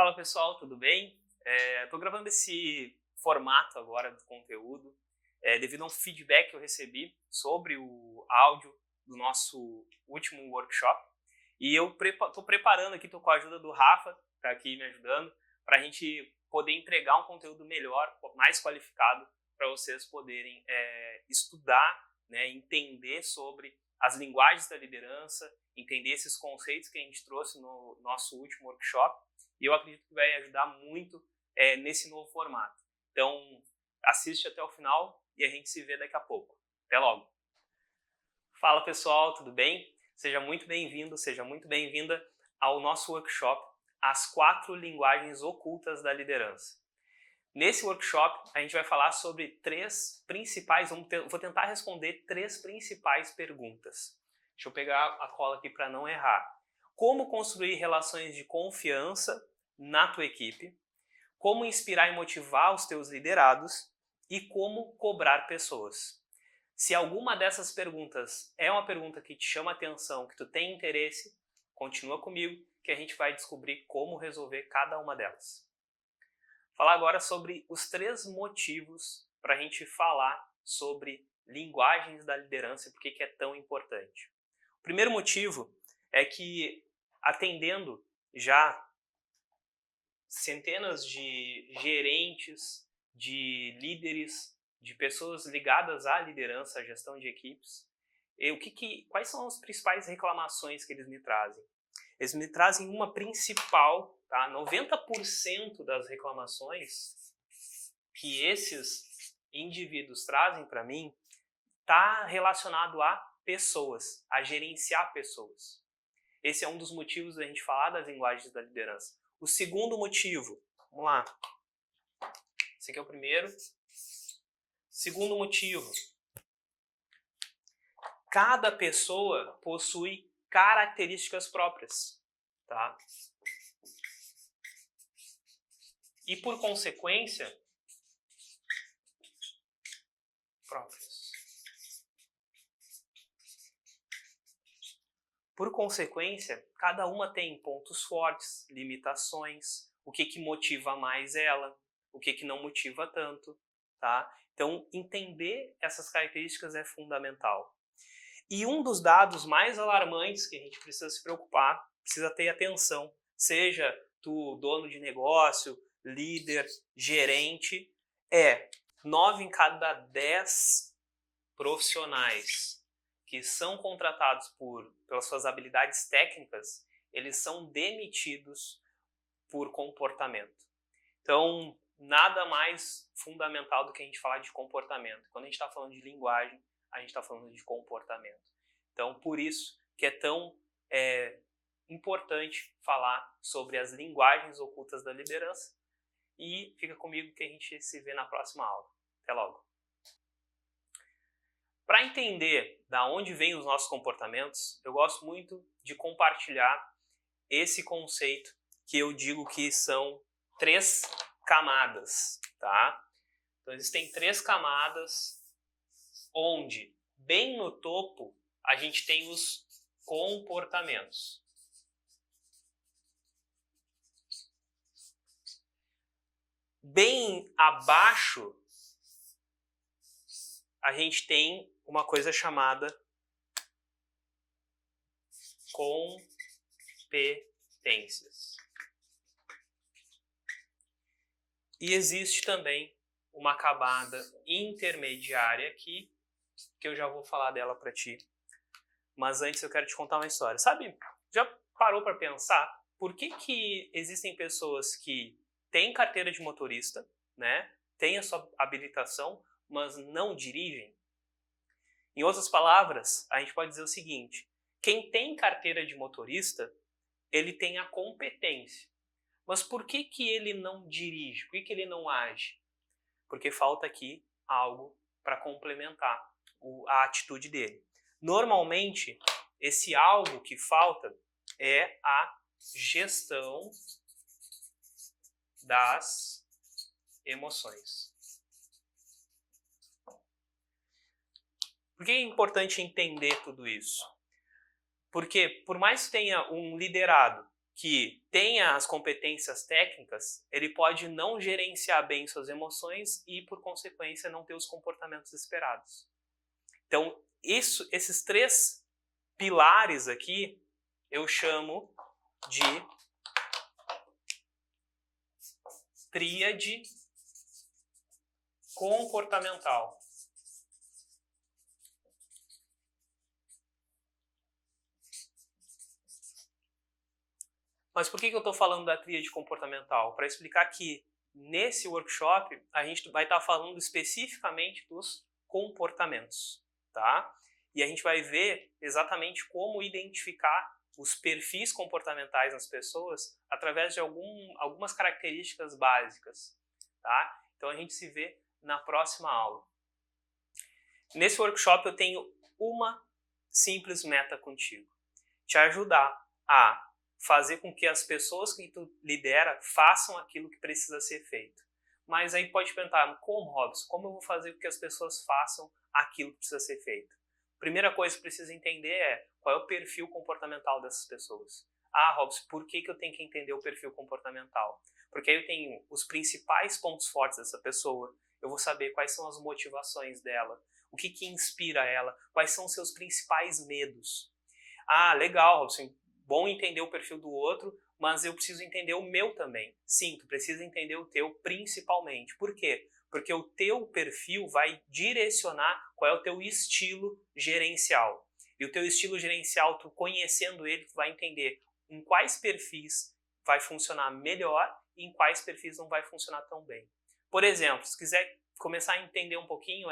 Fala pessoal, tudo bem? Estou gravando esse formato agora do conteúdo devido a um feedback que eu recebi sobre o áudio do nosso último workshop. E eu estou preparando aqui, estou com a ajuda do Rafa, que está aqui me ajudando, para a gente poder entregar um conteúdo melhor, mais qualificado, para vocês poderem estudar, né, entender sobre as linguagens da liderança, entender esses conceitos que a gente trouxe no nosso último workshop. E eu acredito que vai ajudar muito nesse novo formato. Então, assiste até o final e a gente se vê daqui a pouco. Até logo! Fala pessoal, tudo bem? Seja muito bem-vindo, seja muito bem-vinda ao nosso workshop As 4 Linguagens Ocultas da Liderança. Nesse workshop, a gente vai falar sobre 3 principais, vou tentar responder 3 principais perguntas. Deixa eu pegar a cola aqui para não errar. Como construir relações de confiança na tua equipe, como inspirar e motivar os teus liderados e como cobrar pessoas. Se alguma dessas perguntas é uma pergunta que te chama atenção, que tu tem interesse, continua comigo que a gente vai descobrir como resolver cada uma delas. Falar agora sobre os 3 motivos para a gente falar sobre linguagens da liderança e por que é tão importante. O primeiro motivo é que, atendendo já centenas de gerentes, de líderes, de pessoas ligadas à liderança, à gestão de equipes, quais são as principais reclamações que eles me trazem? Eles me trazem uma principal, tá? 90% das reclamações que esses indivíduos trazem para mim está relacionado a pessoas, a gerenciar pessoas. Esse é um dos motivos da gente falar das linguagens da liderança. O segundo motivo, vamos lá. Esse aqui é o primeiro. Segundo motivo. Cada pessoa possui características próprias, tá? E por consequência, próprias. Por consequência, cada uma tem pontos fortes, limitações, o que motiva mais ela, o que não motiva tanto, tá? Então, entender essas características é fundamental. E um dos dados mais alarmantes que a gente precisa se preocupar, precisa ter atenção, seja tu dono de negócio, líder, gerente, 9 em cada 10 profissionais que são contratados pelas suas habilidades técnicas, eles são demitidos por comportamento. Então, nada mais fundamental do que a gente falar de comportamento. Quando a gente está falando de linguagem, a gente está falando de comportamento. Então, por isso que é tão importante falar sobre as linguagens ocultas da liderança. E fica comigo que a gente se vê na próxima aula. Até logo! Para entender da onde vêm os nossos comportamentos, eu gosto muito de compartilhar esse conceito que eu digo que são 3 camadas, tá? Então existem 3 camadas onde, bem no topo, a gente tem os comportamentos. Bem abaixo, a gente tem uma coisa chamada competências. E existe também uma camada intermediária aqui, que eu já vou falar dela para ti. Mas antes eu quero te contar uma história. Sabe, já parou para pensar por que existem pessoas que têm carteira de motorista, né, têm a sua habilitação, mas não dirigem? Em outras palavras, a gente pode dizer o seguinte: quem tem carteira de motorista, ele tem a competência. Mas por que ele não dirige? Por que ele não age? Porque falta aqui algo para complementar a atitude dele. Normalmente, esse algo que falta é a gestão das emoções. Por que é importante entender tudo isso? Porque por mais que tenha um liderado que tenha as competências técnicas, ele pode não gerenciar bem suas emoções e, por consequência, não ter os comportamentos esperados. Então, esses 3 pilares aqui, eu chamo de tríade comportamental. Mas por que eu estou falando da tríade comportamental? Para explicar que nesse workshop a gente vai estar falando especificamente dos comportamentos, tá? E a gente vai ver exatamente como identificar os perfis comportamentais nas pessoas através de algumas características básicas, tá? Então a gente se vê na próxima aula. Nesse workshop eu tenho uma simples meta contigo: te ajudar a fazer com que as pessoas que tu lidera façam aquilo que precisa ser feito. Mas aí pode perguntar, como, Robson? Como eu vou fazer com que as pessoas façam aquilo que precisa ser feito? Primeira coisa que precisa entender é qual é o perfil comportamental dessas pessoas. Ah, Robson, por que eu tenho que entender o perfil comportamental? Porque aí eu tenho os principais pontos fortes dessa pessoa, eu vou saber quais são as motivações dela, o que inspira ela, quais são os seus principais medos. Ah, legal, Robson, bom entender o perfil do outro, mas eu preciso entender o meu também. Sim, tu precisa entender o teu principalmente. Por quê? Porque o teu perfil vai direcionar qual é o teu estilo gerencial. E o teu estilo gerencial, tu conhecendo ele, tu vai entender em quais perfis vai funcionar melhor e em quais perfis não vai funcionar tão bem. Por exemplo, se quiser começar a entender um pouquinho,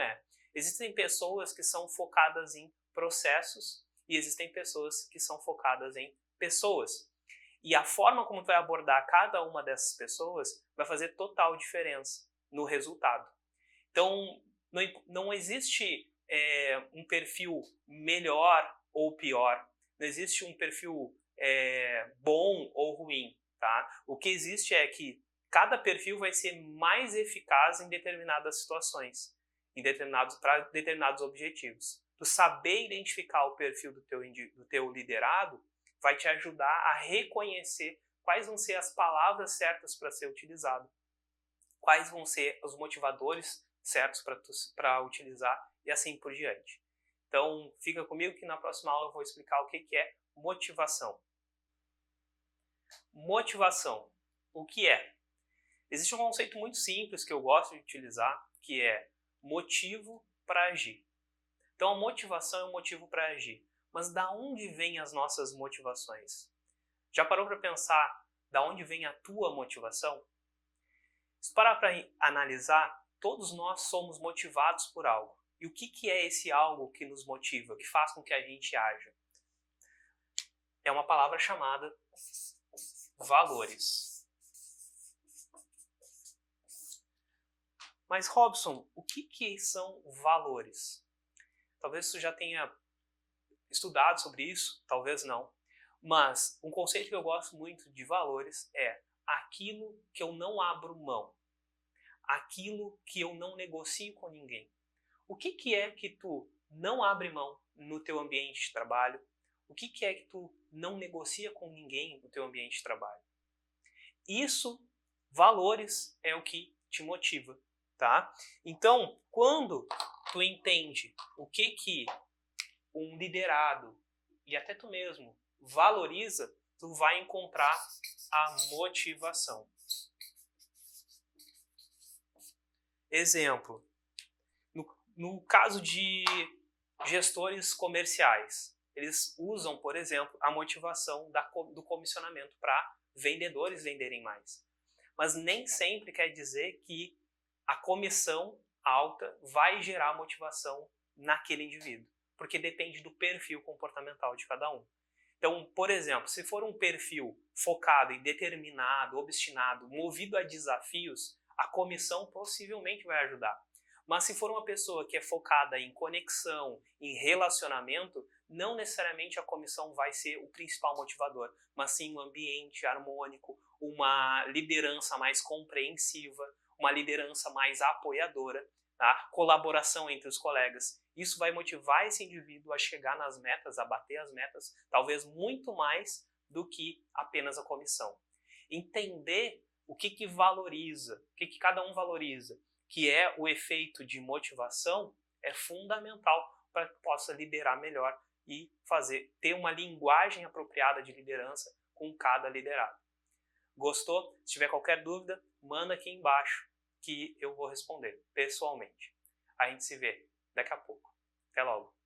existem pessoas que são focadas em processos e existem pessoas que são focadas em pessoas. E a forma como tu vai abordar cada uma dessas pessoas vai fazer total diferença no resultado. Então, não existe um perfil melhor ou pior. Não existe um perfil bom ou ruim. Tá? O que existe é que cada perfil vai ser mais eficaz em determinadas situações, para determinados objetivos. Tu saber identificar o perfil do teu liderado vai te ajudar a reconhecer quais vão ser as palavras certas para ser utilizado, quais vão ser os motivadores certos para utilizar e assim por diante. Então, fica comigo que na próxima aula eu vou explicar o que é motivação. Motivação. O que é? Existe um conceito muito simples que eu gosto de utilizar, que é motivo para agir. Então, a motivação é um motivo para agir. Mas da onde vêm as nossas motivações? Já parou para pensar da onde vem a tua motivação? Se parar para analisar, todos nós somos motivados por algo. E o que é esse algo que nos motiva, que faz com que a gente haja? É uma palavra chamada valores. Mas, Robson, o que são valores? Talvez você já tenha estudado sobre isso, talvez não. Mas um conceito que eu gosto muito de valores é aquilo que eu não abro mão. Aquilo que eu não negocio com ninguém. O que é que tu não abre mão no teu ambiente de trabalho? O que é que tu não negocia com ninguém no teu ambiente de trabalho? Isso, valores, é o que te motiva, tá? Então, quando tu entende o que um liderado e até tu mesmo valoriza, tu vai encontrar a motivação. Exemplo, no caso de gestores comerciais, eles usam, por exemplo, a motivação do comissionamento para vendedores venderem mais. Mas nem sempre quer dizer que a comissão alta vai gerar motivação naquele indivíduo, porque depende do perfil comportamental de cada um. Então, por exemplo, se for um perfil focado em determinado, obstinado, movido a desafios, a comissão possivelmente vai ajudar. Mas se for uma pessoa que é focada em conexão, em relacionamento, não necessariamente a comissão vai ser o principal motivador, mas sim um ambiente harmônico, uma liderança mais compreensiva, uma liderança mais apoiadora, tá? Colaboração entre os colegas. Isso vai motivar esse indivíduo a chegar nas metas, a bater as metas, talvez muito mais do que apenas a comissão. Entender o que valoriza, o que cada um valoriza, que é o efeito de motivação, é fundamental para que possa liderar melhor e ter uma linguagem apropriada de liderança com cada liderado. Gostou? Se tiver qualquer dúvida, manda aqui embaixo que eu vou responder pessoalmente. A gente se vê daqui a pouco. Até logo!